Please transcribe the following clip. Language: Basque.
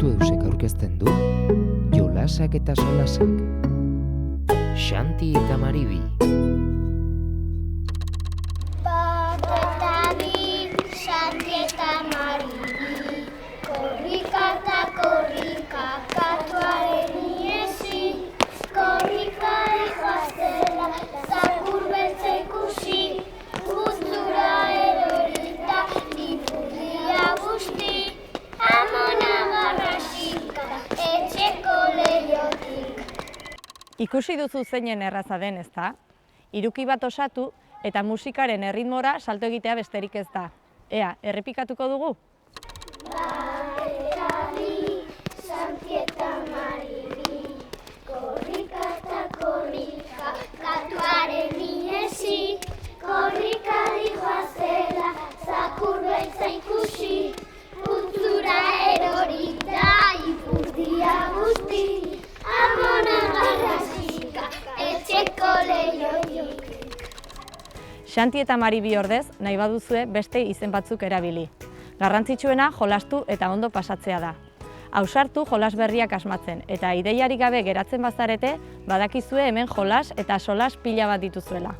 Kantu Eusek aurkezten du Jolasak eta Solasak. Xanti eta Maribi. Bat eta bi, Xanti eta Maribi, korrika eta korrika, katuaren iesi, korrika ejoaztela, zakur beltza ikusi, guztura erorita, ipurdia guzti, amona barrasika, etxeko lehiotik. Ikusi duzu zeinen erraza den, ezta? Hiruki bat osatu eta musikaren erritmora salto egitea besterik ez da. Ea, errepikatuko dugu? Bat eta bi, Xanti eta Maribi, korrika eta korrika, katuaren iesi, korrika dijoazela, zakur beltza ikusi, putzura erorita, ipurdia guzti, amona garrasika, etxeko lehiotik. Xanti eta Maribi ordez, nahi baduzue beste izen batzuk erabili. Garrantzitsuena jolastu eta ondo pasatzea da. Ausartu jolas berriak asmatzen, eta ideiarik gabe geratzen bazarete, badakizue hemen jolas eta solas pila bat dituzuela.